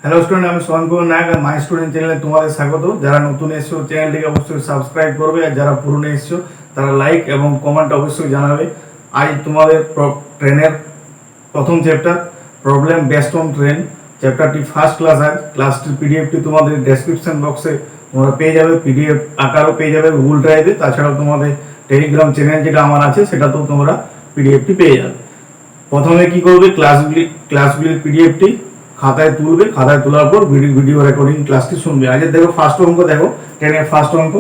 Hello student, আমি সোহান কুমার নায়ক আর my student চ্যানেলে তোমাদের স্বাগত। যারা নতুন এসছো চ্যানেলটিকে অবশ্যই সাবস্ক্রাইব করবে, আর যারা পুরনো এসছো তারা লাইক এবং কমেন্ট অবশ্যই জানাবে। আজ তোমাদের ট্রেনের প্রথম chapter problem based on train চ্যাপ্টারটি ফার্স্ট ক্লাস। আজ ক্লাসটির পিডিএফটি তোমাদের ডেসক্রিপশন বক্সে তোমরা পেয়ে যাবে, পিডিএফ আকারও পেয়ে যাবে গুগল ড্রাইভে। তাছাড়াও তোমাদের টেলিগ্রাম চ্যানেল যেটা আমার আছে সেটাতেও তোমরা পিডিএফটি পেয়ে যাবে। প্রথমে কি করবে, ক্লাসগুলির পিডিএফটি খাতায় তুলবে, খাতায় তোলার পর ভিডিও রেকর্ডিং ক্লাসটি শুনবে। আজকে দেখো ফার্স্ট অঙ্ক, দেখো টেনের ফার্স্ট অঙ্ক।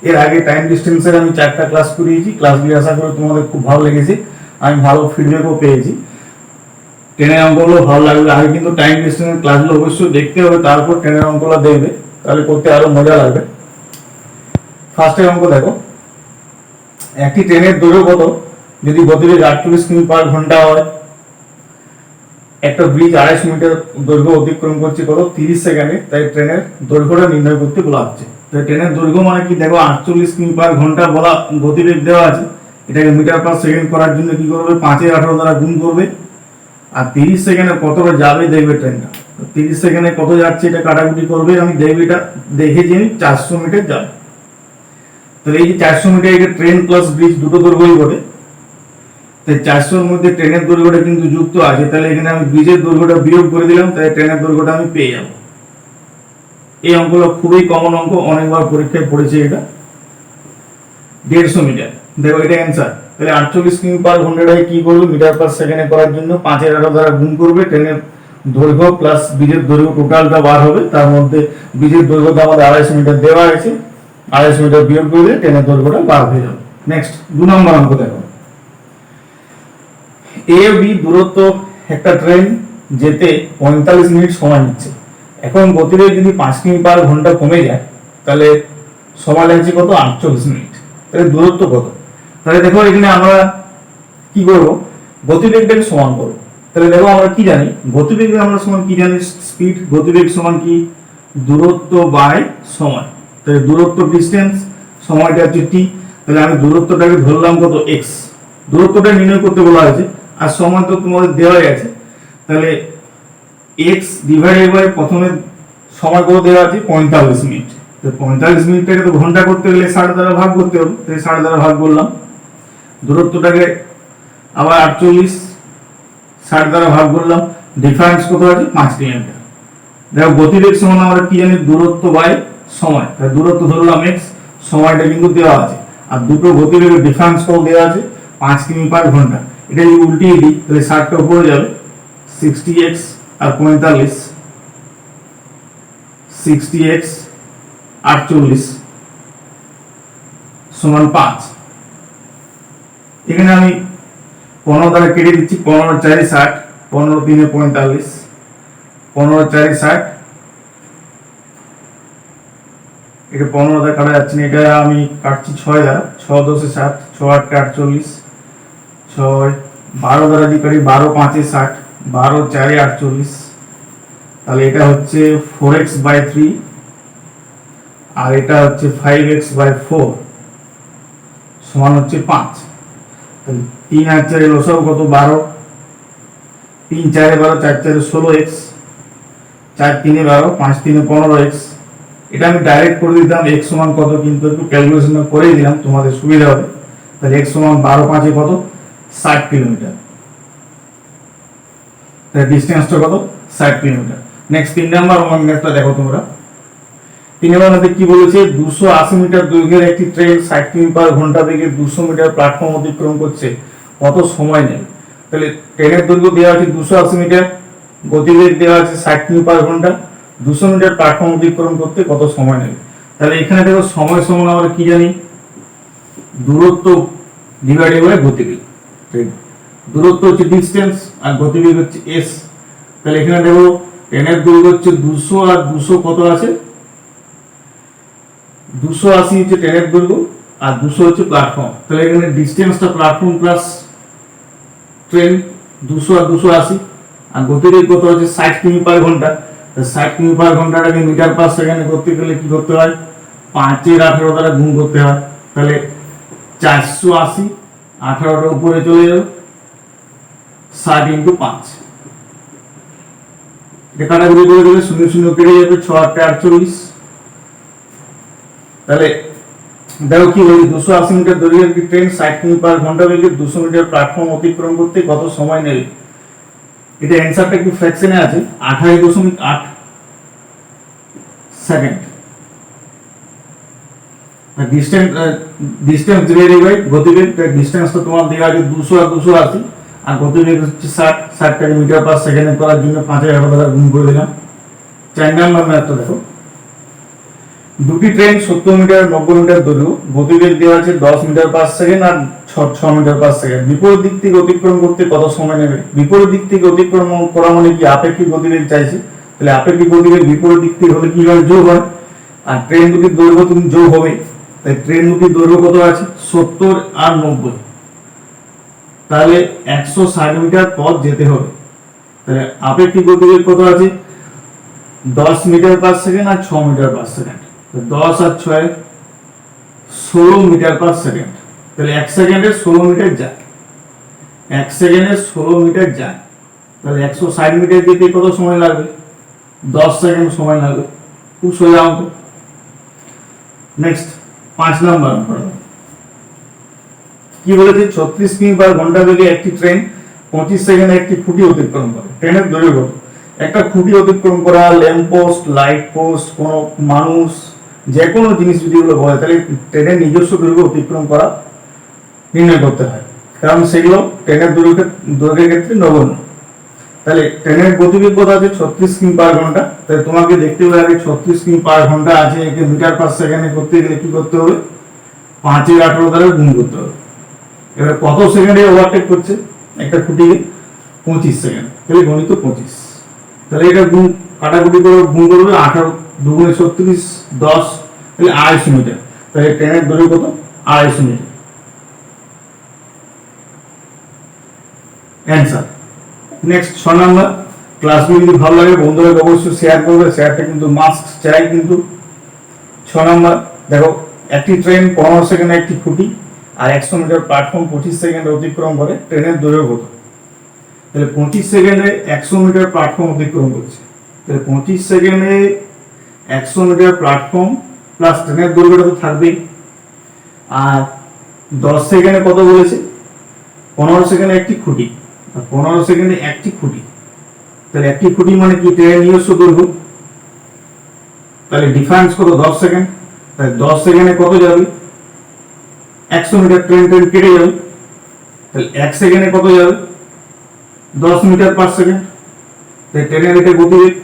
এর আগে টাইম ডিস্টেন্সের আমি 4টা ক্লাস করিয়েছি, ক্লাসগুলি আশা করি তোমাদের খুব ভালো লেগেছে, আমি ভালো ফিডব্যাকও পেয়েছি। টেনের অঙ্কগুলো ভালো লাগবে। আগে কিন্তু টাইম ডিস্টেন্সের ক্লাসগুলো অবশ্যই দেখতে হবে, তারপর টেনের অঙ্কগুলো দেখবে, তাহলে করতে আরো মজা লাগবে। ফার্স্টের অঙ্ক দেখো, একটি ট্রেনের দৈর্ঘ্য কত যদি গতিবেগ 48 কিমি পার ঘন্টা হয়, একটা ব্রিজ 250 মিটার দৈর্ঘ্য অতিক্রম করছে কত 30 সেকেন্ডে, তাই ট্রেনের দৈর্ঘ্যটা নির্ণয় করতে বলা হচ্ছে। তাই ট্রেনের দৈর্ঘ্য মানে কি, দেখো 48 কিমি পার ঘন্টা বলা গতিবেগ দেওয়া আছে, এটাকে মিটার পার সেকেন্ড করার জন্য কি করবে, 5/18 দ্বারা গুণ করবে, আর 30 সেকেন্ডে কতটা যাবে দেখবে ট্রেনটা। 30 সেকেন্ডে কত যাচ্ছে এটা কাটাকুটি করবে, আমি দেখবে এটা দেখে জেনে 400 মিটার যাবে। তাহলে এই যে 400 মিটার, এটা ট্রেন প্লাস ব্রিজ দুটো দৈর্ঘ্যই বটে, তাই 400-র মধ্যে ট্রেনের দৈর্ঘ্যটা কিন্তু যুক্ত আছে, তাহলে এখানে আমি ব্রিজের দৈর্ঘ্যটা বিয়োগ করে দিলাম, তাই ট্রেনের দৈর্ঘ্যটা আমি পেয়ে যাব। এই অঙ্কটা খুবই কমন অঙ্ক, অনেকবার পরীক্ষায় পড়েছে এটা। 150 মিটার, দেখো এটা অ্যান্সার। তাহলে 48 কিমি পার ঘন্টাটাকে কি করবে, মিটার পার সেকেন্ডে করার জন্য 5/18 দ্বারা গুণ করবে, ট্রেনের দৈর্ঘ্য প্লাস ব্রিজের দৈর্ঘ্য টোটালটা বার হবে, তার মধ্যে ব্রিজের দৈর্ঘ্যটা আমাদের 250 মিটার দেওয়া আছে, 250 মিটার বিয়োগ করলে ট্রেনের দৈর্ঘ্যটা বার হয়ে যাবে। নেক্সট 2 নম্বর অঙ্ক দেখো, এ বি দূরত্ব একটা ট্রেন যেতে 45 মিনিট সময় নিচ্ছে। এখন গতিবেগ যদি 5 কিমি পার ঘন্টা কমে যায়, তাহলে সময় লাগছে কত, 48 মিনিট। তাহলে দূরত্ব কত? তাহলে দেখো এখানে আমরা কি করব, গতিবেগটাকে সমান করব। তাহলে দেখো আমরা কি জানি, গতিবেগ আমরা সমান কি জানি, স্পিড। গতিবেগ সমান কি, দূরত্ব বাই সময়। তাহলে দূরত্ব ডিসটেন্স, সময়টা হচ্ছে টি। তাহলে আমি দূরত্বটাকে ধরলাম কত, এক্স। দূরত্বটা নির্ণয় করতে বলা হয়েছে, আর সময় তো তোমাদের দেওয়াই আছে, তাহলে x ডিভাইডেড বাই প্রথমে সময় কত দেওয়া আছে, 45 মিনিট। তো 45 মিনিটটাকে তো ঘন্টা করতে গেলে 60 দ্বারা ভাগ করতে হবে, তাই 60 দ্বারা ভাগ করলাম। দূরত্বটাকে আবার 48 60 দ্বারা ভাগ করলাম, ডিফারেন্স কত আছে, 5 কিলোমিটার। দেখো গতিবেগ সমান আমরা কি জানি, দূরত্ব বাই সময়। তাই দূরত্ব ধরলাম x, সময়টা কিন্তু দেওয়া আছে, আর দুটো গতিবেগের ডিফারেন্স কত দেওয়া আছে, 5 কিমি পার ঘন্টা। এটা যদি উল্টিয়ে দিই তাহলে 60টা উপরে যাবে, 60x আর 45, 60x 48 সমান 5। এখানে আমি 15 দ্বারা কেটে দিচ্ছি, 15 4 60, 15 3 45, 15 4 60, এটা 15 দ্বারা কাটা যাচ্ছে না, এটা আমি কাটছি 6 দ্বারা, 6 10 60, 6 8 48, 6 12 দ্বারা যদি কাটি, 12 5 60, 12 4 48, তাহলে এটা হচ্ছে 4x/3, আর এটা হচ্ছে 5x/4 সমান হচ্ছে 5। তাহলে 3 আর 4 লসাগু কত, 12, 3 4 12, 4 4 16x, 4 3 12, 5 3 15x। এটা আমি ডাইরেক্ট করে দিতাম x সমান কত, কিন্তু একটু ক্যালকুলেশন করে দিলাম তোমাদের সুবিধা হবে। তাহলে x সমান 12 5 কত, 60 কিলোমিটার। তাহলে ডিসটেন্সটা কত, 60 কিলোমিটার। নেক্সট 3 নাম্বার অঙ্কটা দেখো তোমরা। 3 নম্বরে কি বলেছে, 280 মিটার দৈর্ঘ্যের একটি ট্রেন 60 কিমি পার ঘন্টা বেগে 200 মিটার প্ল্যাটফর্ম অতিক্রম করছে, কত সময় নেবে? তাহলে ট্রেনের দৈর্ঘ্য দেওয়া আছে 280 মিটার, গতিবেগ দেওয়া আছে 60 কিমি পার ঘন্টা, 200 মিটার প্ল্যাটফর্ম অতিক্রম করতে কত সময় নেবে? তাহলে এখানে দেখো সময় সমান আমরা কি জানি, দূরত্ব ডিভাইডেড বাই গতিবেগ। দূরত্ব হচ্ছে ডিসটেন্স আর গতিবেগ হচ্ছে s। তাহলে এখানে দেখো ট্রেনের দৈর্ঘ্য হচ্ছে 200, আর 200 কত আছে, 280 হচ্ছে ট্রেনের দৈর্ঘ্য, আর 200 হচ্ছে প্ল্যাটফর্ম। তাহলে এখানে ডিসটেন্সটা প্ল্যাটফর্ম প্লাস ট্রেন 200 আর 280, আর গতিবেগ কত হচ্ছে 60 কিমি পার ঘন্টা। 60 কিমি পার ঘন্টাটাকে মিটার পার সেকেন্ডে করতে গেলে কি করতে হয়, 5/18 দ্বারা গুণ করতে হয়। তাহলে 480, 18টা উপরে চলে যাবে, 60 × 5। এটা কাটাকুটি করে দিলে 0 0 কেটে যাবে, 6 8 48। তাহলে দেখো কি বলি, 280 মিটার দৈর্ঘ্যের একটি ট্রেন 60 কিমি পার ঘন্টা বেগে 200 মিটার প্ল্যাটফর্ম অতিক্রম করতে কত সময় নেবে? এটা অ্যানসারটা একটু ফ্র্যাকশনে আছে, 28.8 সেকেন্ড। ডিস্টেন্স ডিভাইডেড বাই গতিবেগ, ডিস্টেন্স তো তোমার দেওয়া আছে 200 আর 280, আর গতিবেগ হচ্ছে 60 টাকা মিটার পার সেকেন্ডে করার জন্য 5000 দ্বারা গুণ করে দিলাম। 4 নাম্বার ম্যাথটা দেখো, দুটি ট্রেন 70 মিটার 90 মিটার দৈর্ঘ্য, গতিবেগ দেওয়া আছে 10 মিটার পার সেকেন্ড আর 6 মিটার পার সেকেন্ড। বিপরীত দিক থেকে অতিক্রম করতে কত সময় নেবে? বিপরীত দিক থেকে অতিক্রম করা মানে কি আপেক্ষিক গতিবেগ চাইছে, তাহলে আপেক্ষিক গতিবেগ বিপরীত দিক থেকে হলে কি হয়, যোগ হয়। আর ট্রেন দুটির দৈর্ঘ্য তুমি যোগ হবে, তাই ট্রেন দুটির দৈর্ঘ্য কত আছে 70 আর 90, তাহলে 160 মিটার পথ যেতে হবে। তাহলে আপেক্ষিক গতিবেগ কত আছে 10 মিটার পার সেকেন্ড আর 6 মিটার পার সেকেন্ড, 10 আর 6 16 মিটার পার সেকেন্ড। তাহলে 1 সেকেন্ডে 16 মিটার যায়, 1 সেকেন্ডে 16 মিটার যায়, তাহলে 160 মিটার যেতে কত সময় লাগবে? 10 সেকেন্ড সময় লাগবে। খুব সোজা অঙ্ক। নেক্সট 5 নাম্বার কি বলেছে, 36 কিমি পার ঘন্টা বেগে একটি ট্রেন 25 সেকেন্ডে একটি খুঁটি অতিক্রম করে। ট্রেনের দৈর্ঘ্য কত? একটা খুঁটি অতিক্রম করা, ল্যাম্প পোস্ট, লাইট পোস্ট, কোন মানুষ, যে কোনো জিনিস যদি এগুলো বলে, তাহলে ট্রেনের নিজস্ব দৈর্ঘ্য অতিক্রম করা নির্ণয় করতে হয়, কারণ সেগুলো ট্রেনের দৈর্ঘ্যের ক্ষেত্রে নগণ্য। তাহলে ট্রেনের গতিবেগ কত আছে 36 কিমি পার ঘন্টা, তাহলে তোমাকে দেখতে হবে আগে 36 কিমি পার ঘন্টা আছে, একে মিটার পার সেকেন্ডে করতে গেলে কি করতে হবে, 5 এর 18 দ্বারা গুণ করতে হবে। এবার কত সেকেন্ডে ওভারটেক করছে একটা খুঁটিকে? 25 সেকেন্ড, তাহলে গণিত 25। তাহলে এটা গুণ কাটাকুটি করে গুণ করবে, 18 2 গুণে 36 10, তাহলে 250 মিটার। তাহলে ট্রেনের দৈর্ঘ্য কত? 250 মিটার। অ্যানসার। নেক্সট 6 নাম্বার, ক্লাসগুলো যদি ভালো লাগে বন্ধুরা অবশ্যই শেয়ার করবে, শেয়ারটা কিন্তু মাস্ট চাই কিন্তু। 6 নাম্বার দেখো, একটি ট্রেন 15 সেকেন্ডে একটি খুঁটি আর 100 মিটার প্ল্যাটফর্ম 25 সেকেন্ডে অতিক্রম করে, ট্রেনের দৈর্ঘ্য কত? তাহলে 25 সেকেন্ডে 100 মিটার প্ল্যাটফর্ম অতিক্রম করছে, তাহলে 25 সেকেন্ডে 100 মিটার প্ল্যাটফর্ম প্লাস ট্রেনের দৈর্ঘ্যটা তো থাকবেই। আর 10 সেকেন্ডে কত বলেছে? 15 সেকেন্ডে একটি খুঁটি, 15 সেকেন্ডে একটি খুঁটি, তাহলে একটি খুঁটি মানে কি ট্রেনের নিজস্ব দৈর্ঘ্য, তাহলে ডিফারেন্স কত 10 সেকেন্ড, তাহলে 10 সেকেন্ডে কত যাবে 100 মিটার, ট্রেন কেটে যাবে, তাহলে 1 সেকেন্ডে কত যাবে 10 মিটার পার সেকেন্ড, তাই ট্রেনের এটা গতিবেগ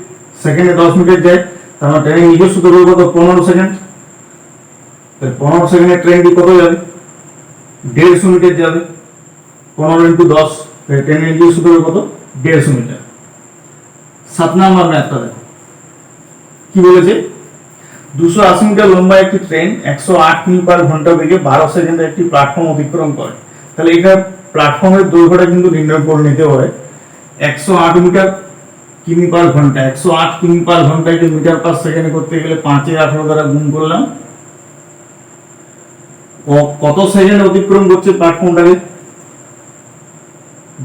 সেকেন্ডে 10 মিটার যায়, তার মানে ট্রেনের নিজস্ব দৈর্ঘ্য কত 15 সেকেন্ড, তাহলে 15 সেকেন্ডে ট্রেনটি কত যাবে 150 মিটার যাবে, 15 ইন্টু 10, তাহলে ট্রেনের নিজস্ব দৈর্ঘ্য কত 150 মিটার। 7 নাম্বার ম্যাথটা দেখো কি বলেছে, 280 মিটার লম্বা একটি ট্রেন 108 কিমি পার ঘন্টা বেগে 12 সেকেন্ডে একটি প্ল্যাটফর্ম অতিক্রম করে। তাহলে এটা প্ল্যাটফর্মের দৈর্ঘ্যটা কিন্তু নির্ণয় করে নিতে হয়। 108 মিটার কিমি পার ঘন্টা, 108 কিমি পার ঘন্টাকে মিটার পার সেকেন্ডে করতে গেলে 5 এর 18 দ্বারা গুণ করলাম, কত সেকেন্ড অতিক্রম করছে প্ল্যাটফর্মটাকে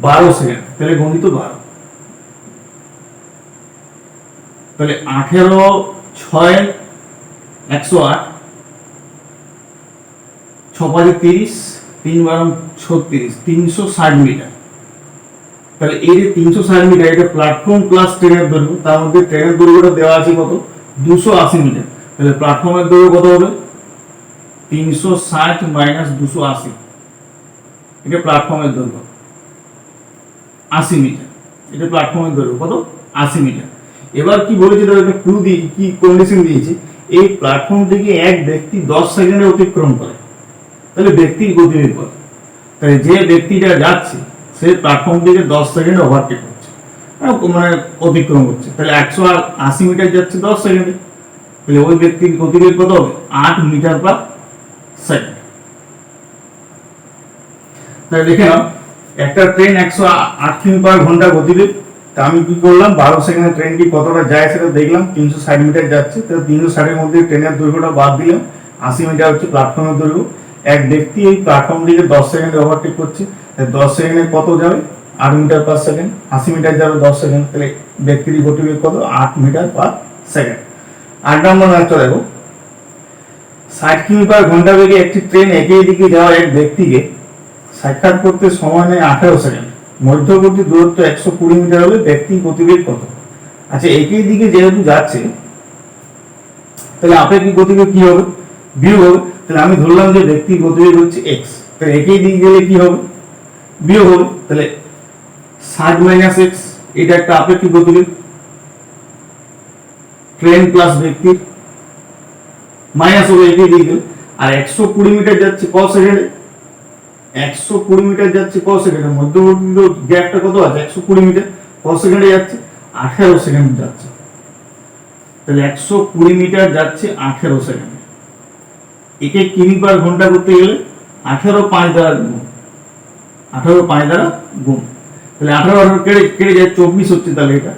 12 সেকেন্ড, তাহলে গণিত 12। তাহলে 18 6 108, 6 5 30, 3 12 36, 360 মিটার। তাহলে এই যে 360 মিটার এটা প্ল্যাটফর্ম প্লাস ট্রেনের দৈর্ঘ্য, তার মধ্যে ট্রেনের দৈর্ঘ্যটা দেওয়া আছে কত 280 মিটার, তাহলে প্ল্যাটফর্মের দৈর্ঘ্য কত হবে 360 মাইনাস 280, এটা প্ল্যাটফর্মের দৈর্ঘ্য 80 মিটার, এটা প্ল্যাটফর্মের দৈর্ঘ্য কত 80 মিটার। এবার কি বলেছে, একটা ক্লু দিয়ে কি কন্ডিশন দিয়েছে, এই প্ল্যাটফর্ম থেকে এক ব্যক্তি 10 সেকেন্ডে অতিক্রম করে, তাহলে ব্যক্তির গতিবেগ কত? তাহলে যে ব্যক্তিটা যাচ্ছে সে প্ল্যাটফর্ম থেকে 10 সেকেন্ডে ওভারটেক করছে, মানে অতিক্রম করছে, তাহলে 180 মিটার যাচ্ছে 10 সেকেন্ডে, তাহলে ওই ব্যক্তির গতিবেগ কত হবে 8 মিটার পার সেকেন্ড। তাহলে দেখে নাও, একটা ট্রেন 108 কিমি পার ঘন্টা গতিবেগ, তা আমি কি করলাম 12 সেকেন্ডে ট্রেনটি কতটা যায় সেটা দেখলাম, 360 মিটার যাচ্ছে, তাহলে 360 এর মধ্যে ট্রেনের দৈর্ঘ্যটা বাদ দিলাম, 80 মিটার হচ্ছে প্ল্যাটফর্মের দৈর্ঘ্য। এক ব্যক্তি এই প্ল্যাটফর্ম থেকে 10 সেকেন্ডে ওভারটেক করছে, 10 সেকেন্ডে কত যাবে 8 মিটার পার সেকেন্ড, 80 মিটার যাবে 10 সেকেন্ড, তাহলে ব্যক্তির গতিবেগ কত? 8 মিটার পার সেকেন্ড। 8 নম্বর ম্যাথটা দেখো, 60 কিমি পার ঘন্টা বেগে একটি ট্রেন একই দিকে যাওয়া এক ব্যক্তিকে সাক্ষাৎ করতে সময় নেয় 18 সেকেন্ড। মধ্যবর্তী দূরত্ব 120 মিটার হলে ব্যক্তির গতিবেগ কত? আচ্ছা, একই দিকে যেহেতু যাচ্ছে তাহলে আপেক্ষিক গতিবেগ কি হবে? বিয়োগ হবে। তাহলে আমি ধরলাম যে ব্যক্তির গতিবেগ হচ্ছে x, তাহলে একই দিকে গেলে কি হবে? বিয়োগ হবে। তাহলে 60 মাইনাস x, এটা একটা আপেক্ষিক গতিবেগ, ট্রেন প্লাস ব্যক্তির, মাইনাস হবে একই দিকে। আর 120 মিটার যাচ্ছে ক সেকেন্ডে? 120 মিটার যাচ্ছে ক সেকেন্ডে? মধ্যবর্তী গ্যাপটা কত আছে? 120 মিটার, ক সেকেন্ডে যাচ্ছে? 18 সেকেন্ড যাচ্ছে। তাহলে 120 মিটার যাচ্ছে 18 সেকেন্ডে। একে কিমি পার ঘন্টা করতে গেলে 18 5 দ্বারা গুণ, 18 5 দ্বারা গুণ। তাহলে 18 কেটে যায় 24 হচ্ছে। তাহলে এটা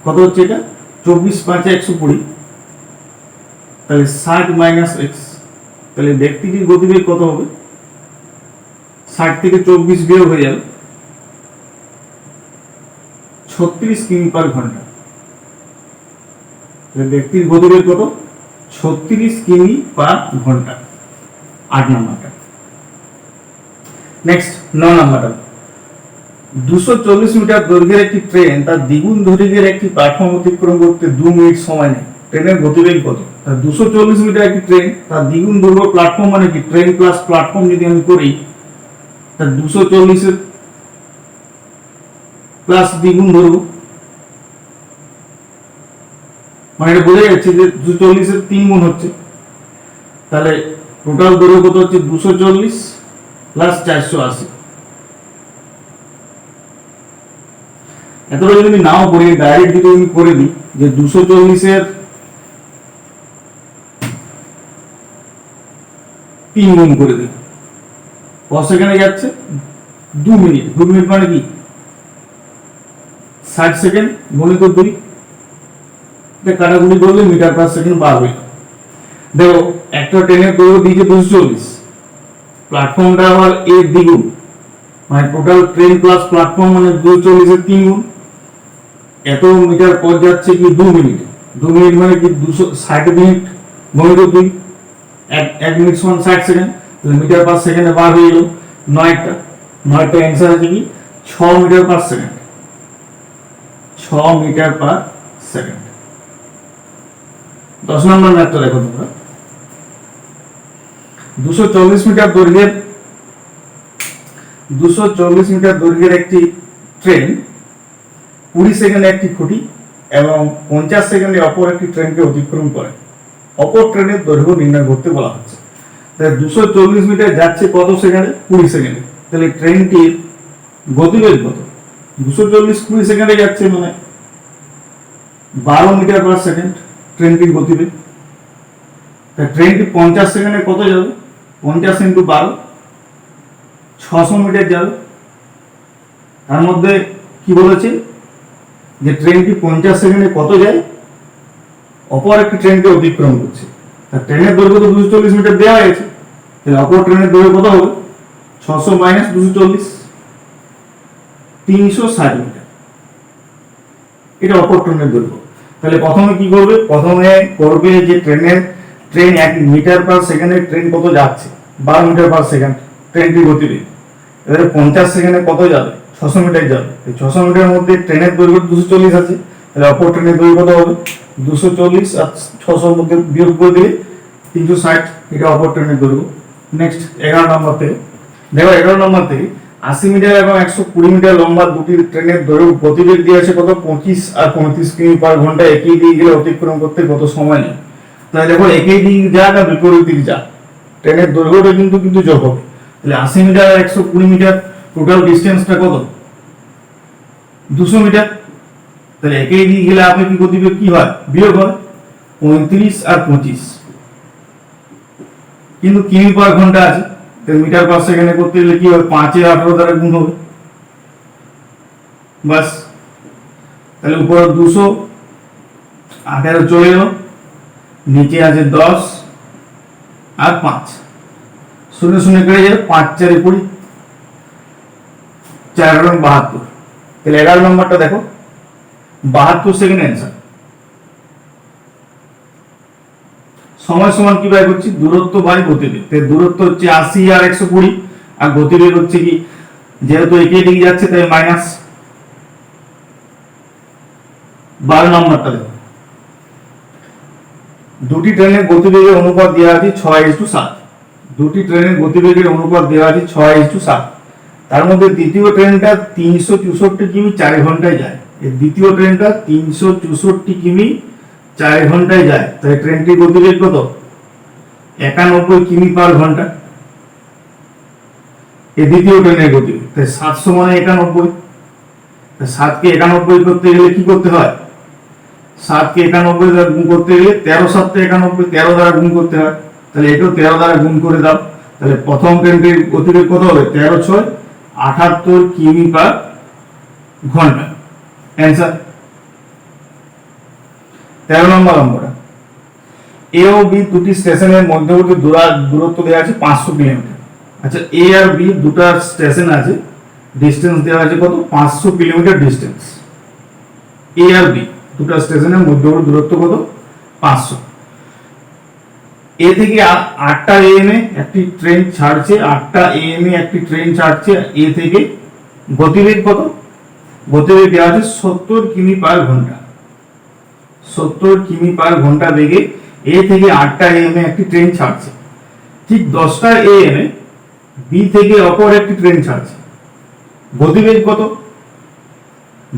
কত হচ্ছে? এটা 24 5 120। তাহলে 60 মাইনাস x, তাহলে ব্যক্তিটির গতিবেগ কত হবে? 60 থেকে 24 বিয়োগ হয়ে যাবে 36 কিমি পার ঘন্টা। ব্যক্তির গতিবেগ কত? 36 কিমি পার ঘন্টা। 8 নম্বরটা। নেক্সট 9 নম্বরটা, 240 মিটার দৈর্ঘ্যের একটি ট্রেন তার দ্বিগুণ দৈর্ঘ্যের একটি প্ল্যাটফর্ম অতিক্রম করতে 2 মিনিট সময় নেয়। ট্রেনের গতিবেগ কত? 240 মিটার একটি ট্রেন তার দ্বিগুণ দৈর্ঘ্য প্ল্যাটফর্ম মানে কি? ট্রেন প্লাস প্ল্যাটফর্ম যদি আমি করি, তার 240 এর প্লাস দ্বিগুণ দৈর্ঘ্য, মানে এটা বোঝা যাচ্ছে যে 240 এর 3 গুণ হচ্ছে। তাহলে টোটাল দৈর্ঘ্য কত হচ্ছে? 240 প্লাস 480। এতটা যদি আমি নাও করি, ডাইরেক্ট যদি আমি করে দিই যে 240 এর 3 গুণ করে দিই, ক সেকেন্ডে যাচ্ছে? 2 মিনিট। 2 মিনিট মানে কি? 60 সেকেন্ড গুণিত 2, এটা কাটাকুটি করলে মিটার পার সেকেন্ড বার হয়ে যাবে। দেখো, একটা ট্রেনের দৈর্ঘ্য দিয়েছে 240, প্ল্যাটফর্মটা আবার এর দ্বিগুণ, মানে টোটাল ট্রেন প্লাস প্ল্যাটফর্ম মানে 240 এর 3 গুণ। এত মিটার পর যাচ্ছে কি? 2 মিনিট। 2 মিনিট মানে কি? 260 মিনিট গুণিত 2, 1 মিনিট সমান 60 সেকেন্ড। তাহলে মিটার পার সেকেন্ডে বার হয়ে গেল 9টা। 9টা অ্যান্সার আছে কি? 6 metre per second. 6 metre per second. 10 number ম্যাথটা দেখো তোমরা, 240 মিটার দৈর্ঘ্যের একটি ট্রেন 20 সেকেন্ডে একটি খুঁটি এবং 50 সেকেন্ডে অপর একটি ট্রেনকে অতিক্রম করে। অপর ট্রেনের দৈর্ঘ্য নির্ণয় করতে বলা হচ্ছে। তাহলে 240 মিটার যাচ্ছে কত সেকেন্ডে? 20 সেকেন্ডে। তাহলে ট্রেনটির গতিবেগ কত? 240 20 সেকেন্ডে যাচ্ছে মানে 12 মিটার পার সেকেন্ড ট্রেনটির গতিবেগ। ট্রেনটি 50 সেকেন্ডে কত যাবে? 50 ইন্টু 12, 600 মিটার যাবে। তার মধ্যে কি বলেছে যে ট্রেনটি 50 সেকেন্ডে কত যায়? অপর একটি ট্রেনকে অতিক্রম করছে। ট্রেনের দৈর্ঘ্য তো 240 মিটার দেওয়া হয়েছে, তাহলে অপর ট্রেনের দৈর্ঘ্য কত হবে? 600 মাইনাস 240, 360 মিটার। এটা অপর ট্রেনের দৈর্ঘ্য। তাহলে প্রথমে কি করবে? প্রথমে করবে যে ট্রেন 1 মিটার পার সেকেন্ডে ট্রেন কত যাচ্ছে? 12 মিটার পার সেকেন্ড ট্রেনটির গতিবেগ। এবারে 50 সেকেন্ডে কত যাবে? 600 মিটার যাবে। এই 600 মিটারের মধ্যে ট্রেনের দৈর্ঘ্য 240 আছে, তাহলে অপর ট্রেনের দৈর্ঘ্য কত হবে? 240 আর 600 মধ্যে বিয়োগ করে দিলে 360, এটা অপর ট্রেনের দৈর্ঘ্য। নেক্সট 11 নম্বর থেকে দেখো, 11 নম্বর থেকে 80 মিটার এবং 120 মিটার লম্বা দুটি ট্রেনের দৈর্ঘ্য গতিবেগ দিয়ে আছে কত? 25 আর 35 কিমি পার ঘন্টা একই দিকে গেলে অতিক্রম করতে কত সময় নেয়? তাহলে দেখো, একই দিক যাক আর বিপরীত দিক যাক, ট্রেনের দৈর্ঘ্যটা কিন্তু যোগ হবে। তাহলে 80 মিটার আর 120 মিটার টোটাল ডিসটেন্সটা কত? 200 মিটার। তাহলে একই দিকে গেলে আপেক্ষিক গতিবেগ কি হয়? বিয়োগ হয়। 35 আর 25, কিন্তু কিমি পার ঘন্টা আছে, তাহলে মিটার পার সেকেন্ডে করতে গেলে কি হবে? 5 এর 18 দ্বারা গুণ হবে, বাস। তাহলে উপরে 200, 18 চলে গেল, নিচে আছে 10 আর 5, শূন্য শূন্য কেটে যাবে, 5 4 20, 4 এবং 72, তাহলে 11 নম্বরটা দেখো 72 সেকেন্ড অ্যান্সার। সময় সমান কি বাই করছি, দূরত্ব বাই গতিবেগ। তাই দূরত্ব হচ্ছে 80 আর 120, আর গতিবেগ হচ্ছে কি, যেহেতু একই দিকে যাচ্ছে তাই মাইনাস। 12 নম্বরটা দেখো, দুটি ট্রেনের গতিবেগের অনুপাত দেওয়া আছে 6:7। দুটি ট্রেনের গতিবেগের অনুপাত দেওয়া আছে 6:7। তার মধ্যে দ্বিতীয় ট্রেনটা 364 কিমি 4 ঘন্টায় যায়। এই দ্বিতীয় ট্রেনটা 364 কিমি 4 ঘন্টায় যায়, তাই ট্রেনটির গতিবেগ কত, 91 কিমি পার ঘন্টা। এই দ্বিতীয় ট্রেনের গতিবেগ, তাই 700 মানে 91। 7 কে 91 করতে গেলে কি করতে হয়, 7 কে 91 দ্বারা গুণ করতে গেলে 13 7 91, 13 দ্বারা গুণ করতে হয়। তাহলে এটাও 13 দ্বারা গুণ করে দাও। তাহলে প্রথম ট্রেনটির গতিবেগ কত হবে, 13 6 78 কিমি পার ঘন্টা। অ্যান্সার 13 নম্বর অঙ্কটা, এ ও বি দুটি স্টেশনের মধ্যবর্তী দূরত্ব দেওয়া আছে 500 কিলোমিটার। আচ্ছা, এ আর বি দুটো স্টেশন আছে, ডিসটেন্স দেওয়া আছে কত, 500 কিলোমিটার ডিসটেন্স। এ আর বি দুটো স্টেশনের মধ্যবর্তী দূরত্ব কত, 500। এ থেকে 8টা এএম এ একটি ট্রেন ছাড়ছে, 8টা এএম এ একটি ট্রেন ছাড়ছে এ থেকে। গতিবেগ কত, গতিবেগ দেওয়া আছে 70 কিমি পার ঘন্টা। 70 কিমি পার ঘন্টা বেগে এ থেকে 8টা এএম এ একটি ট্রেন ছাড়ছে। ঠিক 10টা এএম এ বি থেকে অপর একটি ট্রেন ছাড়ছে। গতিবেগ কত,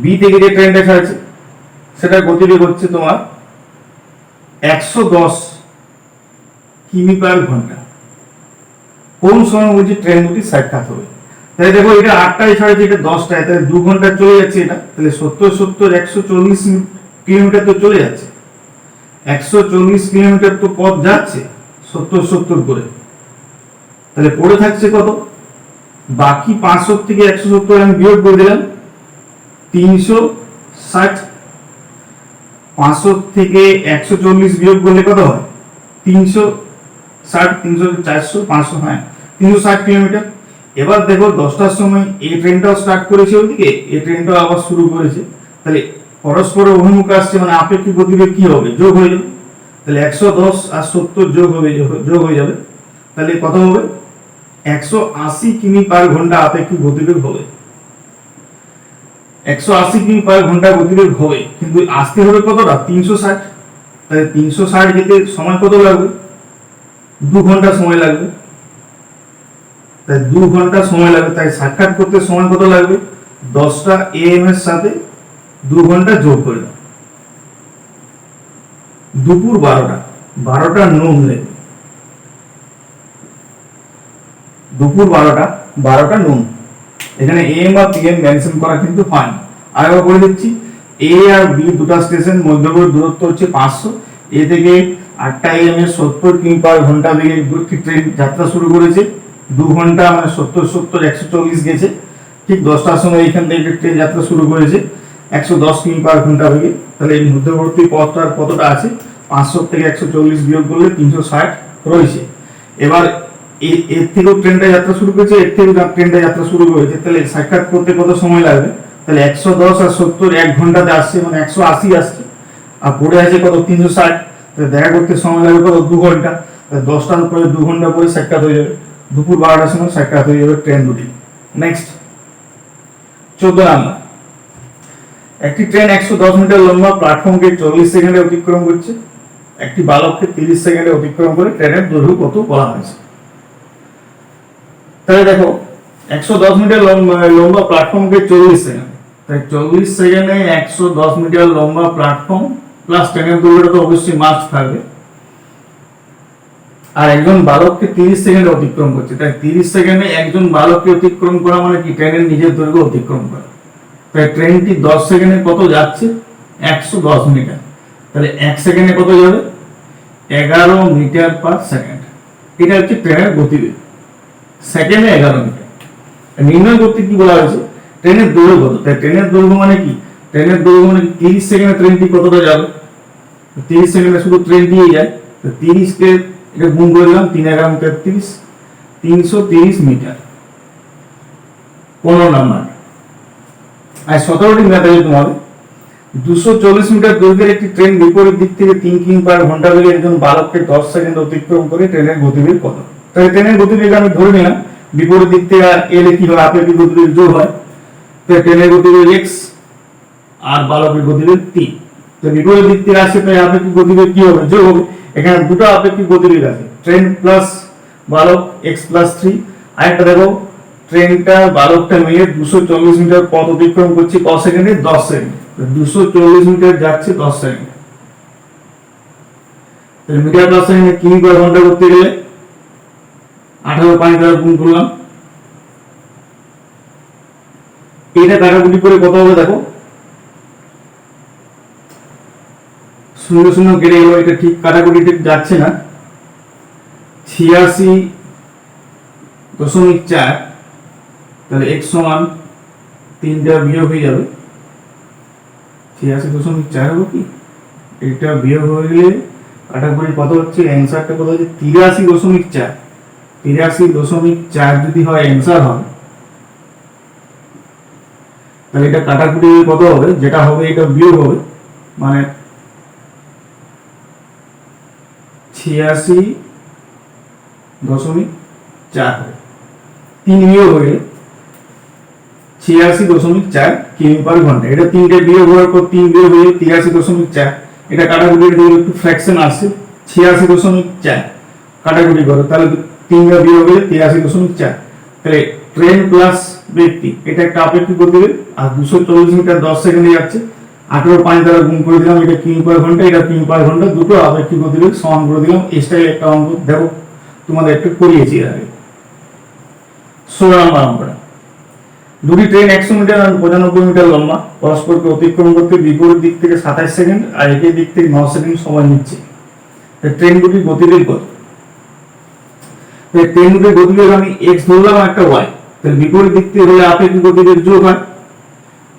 বি থেকে যে ট্রেনটা ছাড়ছে সেটা গতিবেগ হচ্ছে তোমার 110 কিমি পার ঘন্টা। কোন সময় বলছি ট্রেন দুটি সাক্ষাৎ হবে। তাই দেখো, এটা 8টায় ছাড়ছে, এটা 10টায়, তাহলে 2 ঘন্টা চলে যাচ্ছে। এটা তাহলে 70 70 140 কিলোমিটার তো চলে যাচ্ছে। 140 কিলোমিটার তো পথ যাচ্ছে 70 70 করে। তাহলে পড়ে থাকছে কত, বাকি 500 থেকে 170 আমি বিয়োগ করে দিলাম 360। 500 থেকে 140 বিয়োগ করলে কত হয়, 360, 300 400 500, হ্যাঁ 360 কিলোমিটার। এবার দেখো 10টার সময় এই ট্রেনটাও স্টার্ট করেছে ওইদিকে, এই ট্রেনটাও আবার শুরু করেছে। তাহলে পরস্পর অভিমুখ আসছে, মানে আপেক্ষিক গতিবেগ কি হবে, যোগ হয়ে যাবে। তাহলে 110 আর 70 যোগ হয়ে যাবে। তাহলে কত হবে, 180 কিমি পার ঘন্টা আপেক্ষিক গতিবেগ হবে। 180 কিমি পার ঘন্টা গতিবেগ হবে, কিন্তু আসতে হবে কতটা, 360। তাহলে 360 যেতে সময় কত লাগবে, 2 ঘন্টা সময় লাগবে। তাই 2 ঘন্টা সময় লাগবে। তাই সাক্ষাৎ করতে সময় কত লাগবে, 10টা এএম এর সাথে 2 ঘন্টা যোগ করে দাও। দুপুর 12টা নুন লাগবে। দুপুর 12টা নুন। এখানে এম আর পিএম মেনশন করা কিন্তু হয়। আরেকবার বলে দিচ্ছি, এ আর বি দুটো স্টেশন মধ্যবর্তী দূরত্ব হচ্ছে 500। এ থেকে 8টা এএম এ 70 কিমি পার ঘন্টা বেগে একটি ট্রেন যাত্রা শুরু করেছে। 2 ঘন্টা মানে 70 70 140 গেছে। ঠিক 10টার সময় এখান থেকে একটি ট্রেন যাত্রা শুরু করেছে 110 কিমি পার ঘন্টা বেগে। তাহলে এই মধ্যবর্তী পথটার কতটা আছে, 500 থেকে 140 বিয়োগ করলে 360 রয়েছে। এবার এর থেকেও ট্রেনটা যাত্রা শুরু করেছে, এর থেকেও ট্রেনটা যাত্রা শুরু করেছে। তাহলে সাক্ষাৎ করতে কত সময় লাগবে, তাহলে 110 আর 70 1 ঘন্টাতে আসছে, মানে 180 আসছে। আর পড়ে আছে কত, 360। তাহলে দেখা করতে সময় লাগবে কত, 2 ঘন্টা। তাহলে 10টার পরে 2 ঘন্টা পরে সাক্ষাৎ হয়ে যাবে। দুপুর 12টার সময় সাক্ষাৎ হয়ে যাবে ট্রেন দুটি। নেক্সট 14 নাম্বার, একটি ট্রেন 110 মিটার লম্বা প্ল্যাটফর্মকে 40 সেকেন্ডে অতিক্রম করছে। একটি বালককে 30 সেকেন্ডে অতিক্রম করে ট্রেনের দৈর্ঘ্য কত বলা হয়েছে। তাহলে দেখো, 110 মিটার লম্বা প্ল্যাটফর্মকে 40 সেকেন্ড, তাই 40 সেকেন্ডে 110 মিটার লম্বা প্ল্যাটফর্ম প্লাস ট্রেনের দৈর্ঘ্যটা তো অবশ্যই মাস্ট থাকবে। আর একজন বালককে 30 সেকেন্ডে অতিক্রম করছে, তাই 30 সেকেন্ডে একজন বালককে অতিক্রম করা মানে কি, ট্রেনের নিজের দৈর্ঘ্য অতিক্রম করা। তাই ট্রেনটি 10 সেকেন্ডে কত যাচ্ছে, 110 মিটার। তাহলে 1 সেকেন্ডে কত যাবে, 11 মিটার পার সেকেন্ড। এটা হচ্ছে ট্রেনের গতিবেগ, সেকেন্ডে 11 মিটার। নির্ণয় করতে কি বলা হয়েছে, ট্রেনের দৈর্ঘ্য কত। তাই ট্রেনের দৈর্ঘ্য মানে কি, ট্রেনের দৈর্ঘ্য মানে 30 সেকেন্ডে ট্রেনটি কতটা যাবে, 30 সেকেন্ডে শুধু ট্রেন দিয়ে যায়। তো 30 কে এটা গুণ করে দিলাম, 3 11 33, 330 মিটার। 15 নাম্বার, আর 17টি ম্যাথ আছে তোমাদের। 240 মিটার দৈর্ঘ্যের একটি ট্রেন বিপরীত দিক থেকে 3 কিমি পার ঘন্টা বেগে একজন বালককে 10 সেকেন্ড অতিক্রম করে ট্রেনের গতিবেগ কত? তাহলে ট্রেনের গতিবেগ আমি ধরে নিলাম বিপরীত দিক থেকে এলে কি হয়, আপেক্ষিক গতিবেগ যোগ হয়, তো ট্রেনের গতিবেগ x আর বালকের গতিবেগ 3। তো বিপরীত দিক থেকে আসছে তাই আপেক্ষিক গতিবেগ কি হবে, যোগ হবে। এখানে দুটো আপেক্ষিক গতিবেগ আছে, ট্রেন প্লাস বালক x প্লাস 3। আরেকটা দেখো ট্রেনটা বালকটা মিলে 240 মিটার পথ অতিক্রম করছে ক সেকেন্ডে, 10 সেকেন্ড। 240 মিটার যাচ্ছে 10 সেকেন্ড। তাহলে মিটার পার সেকেন্ডে কিমি পার ঘন্টা করতে গেলে 18 পানি দ্বারা গুণ করলাম। এটা কাটাকুটি করে কত হবে দেখো, 0 0 কেটে গেল, এটা ঠিক কাটাকুটি ঠিক যাচ্ছে না। 86.4, তাহলে x সমান 3টা বিয়োগ হয়ে যাবে, 86.4 হবে কি, এটা বিয়োগ হয়ে গেলে কাটাকুটি কত হচ্ছে, অ্যান্সারটা কত হচ্ছে 83.4। 83.4 যদি হয় অ্যান্সার হয়, তাহলে এটা কাটাকুটি কত হবে, যেটা হবে এটা বিয়োগ হবে, মানে 86.4 হবে। 3 বিয়োগ হয়ে 86.4 কিমি পার ঘন্টা। এটা 3টে বিয়োগ হওয়ার পর 3 বিয়োগ হয়ে 83.4। এটা কাটাকুটি একটু ফ্র্যাকশন আসছে, 86.4 কাটাকুটি করো, তাহলে 3টা বিয়োগ হয়ে 83.4। তাহলে ট্রেন প্লাস ব্যক্তি এটা একটা আপেক্ষিক গতিবেগ, আর 240 মিটার 10 সেকেন্ডে যাচ্ছে, 18 পানি দ্বারা গুণ করে দিলাম, এটা কিমি পার ঘন্টা, এটা কিমি পার ঘন্টা, দুটো আপেক্ষিক গতিবেগ সমান করে দিলাম। এই স্টাইলে একটা অঙ্ক দেখো তোমাদের একটু করিয়েছি এর আগে। 16 নম্বর অঙ্কটা, দুটি ট্রেন 100 মিটার আর 95 মিটার লম্বা, পরস্পরকে অতিক্রম করতে বিপরীত দিক থেকে 27 সেকেন্ড আর একই দিক থেকে 9 সেকেন্ড সময় নিচ্ছে। ট্রেন দুটির গতিবেগ কত? ট্রেন দুটির গতিবেগ আমি x ধরলাম একটা y, তাহলে বিপরীত দিক থেকে হলে আপেক্ষিক গতিবেগ যোগ হয়,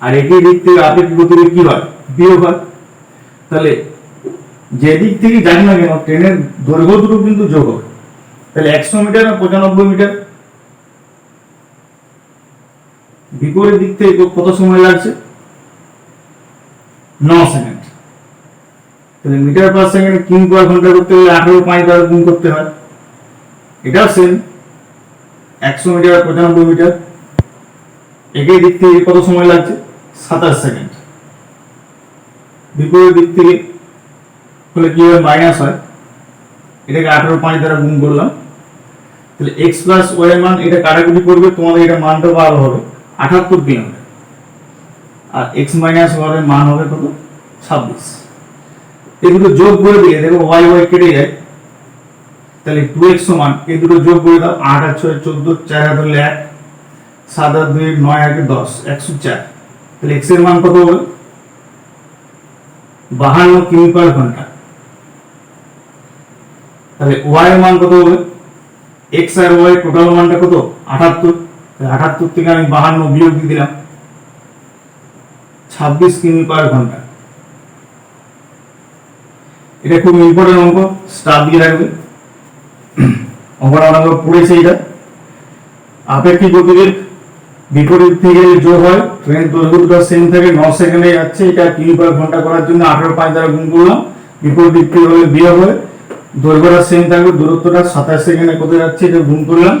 আর একই দিক থেকে আপেক্ষিক গতিবেগ কি হয়, বিয়োগ হয়। তাহলে যে দিক থেকে জানি না কেন ট্রেনের দৈর্ঘ্য দুটো কিন্তু যোগ হবে। তাহলে 100 মিটার আর 95 মিটার, বিপরীত দিক থেকে কত সময় লাগছে, 9 সেকেন্ড। তাহলে মিটার পার সেকেন্ড কিমি পার ঘন্টা করতে হলে 18 পানি দ্বারা গুণ করতে হয়। এটাও সেম, 100 মিটার আর 95 মিটার, একই দিক থেকে কত সময় লাগছে, 27 সেকেন্ড। বিপরীত দিক থেকে হলে কি হয়, মাইনাস হয়, এটাকে 18 পানি দ্বারা গুণ করলাম। তাহলে x প্লাস y এর মান, এটা কাটাকুটি করবে, তোমাদের এটা মানটা ভালো হবে 78 দিন হবে, আর x মাইনাস y এর মান হবে কত, 26। এই দুটো যোগ করে দিয়ে দেখো y y কেটে যায়, তাহলে 2x সমান এই দুটো যোগ করে দাও, 8 আর 6 14, 4 আর 1, 7 আর 2 9 আর 10 104। তাহলে x এর মান কত হবে, 52 কিমি পার ঘন্টা। তাহলে y এর মান কত হবে, x আর y টোটাল মানটা কত, 78। 78 থেকে আমি 52 বিয়োগ দিয়ে দিলাম, 26 কিমি পার ঘন্টা। এটা খুব ইম্পর্টেন্ট অঙ্ক, স্টার দিয়ে রাখবে, অঙ্কটা আমরা পড়েছি। এটা আপেক্ষিক গতিবেগ বিপরীত থেকে যোগ হয়, ট্রেন দৈর্ঘ্যটা সেম থাকে, 9 সেকেন্ডে যাচ্ছে, এটা কিমি পার ঘন্টা করার জন্য 18 পানি দ্বারা গুণ করলাম, বিপরীত দিক থেকে হলে বিয়োগ হয়, দৈর্ঘ্যটা সেম থাকবে, দূরত্বটা 27 সেকেন্ডে কোথায় যাচ্ছে এটা গুণ করলাম।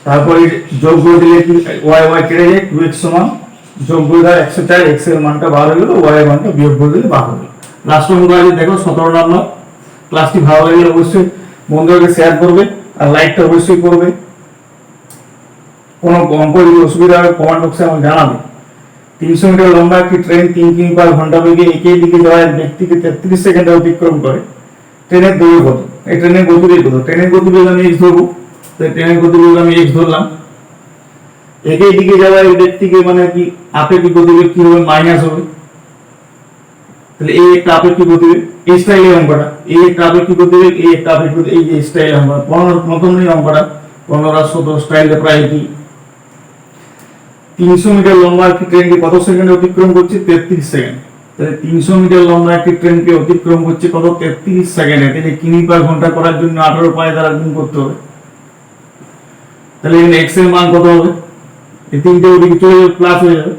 তারপরে যোগ করে দিলে কি y y কেটে যায়, 2x সমান যোগ করে দাও 104, x এর মানটা বার হয়ে গেল, y এর মানটা বিয়োগ করে দিলে বার হয়ে গেল। লাস্ট অঙ্ক আছে দেখো 17 নম্বর। ক্লাসটি ভালো লাগলে অবশ্যই বন্ধুদেরকে শেয়ার করবে, আর লাইকটা অবশ্যই করবে। কোনো অঙ্ক যদি অসুবিধা হয় কমেন্ট বক্সে আমাকে জানাবে। 300 মিটার লম্বা একটি ট্রেন 3 কিমি পার ঘন্টা বেগে একই দিকে যাওয়া এক ব্যক্তিকে 33 সেকেন্ডে অতিক্রম করে। ট্রেনের দৈর্ঘ্য কত, এই ট্রেনের গতিবেগ কত, ট্রেনের গতিবেগ আমি x ধরবো, তাই ট্রেনের গতিবেগ আমি x ধরলাম। একই দিকে যাওয়া এই ব্যক্তিকে মানে কি আপেক্ষিক গতিবেগ কি হবে, মাইনাস হবে। তাহলে এই একটা আপেক্ষিক গতিবেগ, এই স্টাইলে অঙ্কটা, এই একটা আপেক্ষিক গতিবেগ, এই একটা আপেক্ষিক গতিবেগ, এই যে স্টাইলে অঙ্কটা পনেরো মতন নেই অঙ্কটা, 15 17 স্টাইলটা প্রায় কি। 300 মিটার লম্বা একটি ট্রেনকে কত সেকেন্ডে অতিক্রম করছে, 33 সেকেন্ড। তাহলে 300 মিটার লম্বা একটি ট্রেনকে অতিক্রম করছে কত, 33 সেকেন্ডে। তাহলে কিমি পার ঘন্টা করার জন্য 18 পানি দ্বারা গুণ করতে হবে। তাহলে এখানে x এর মান কত হবে, এই তিনটে ওদিকে চলে যাবে, প্লাস হয়ে যাবে,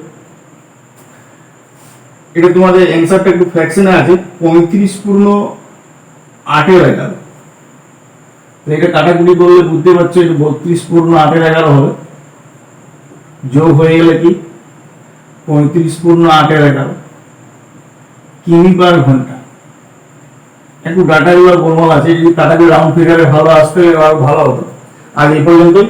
এটা তোমাদের অ্যান্সারটা একটু ফ্র্যাকশনে আছে, 35 পূর্ণ 8 তো এটা কাটাকুটি করলে বুঝতে পারছো এটা 32 পূর্ণ 8 হবে, যোগ হয়ে গেলে কি 35 পূর্ণ 8 কিমি পার ঘন্টা। একটু ডাটাগুলো গোলমাল আছে, যদি কাটাকুটি রাউন্ড ফিগারে ভালো আসতে আরো ভালো হতো। আজ এই পর্যন্তই।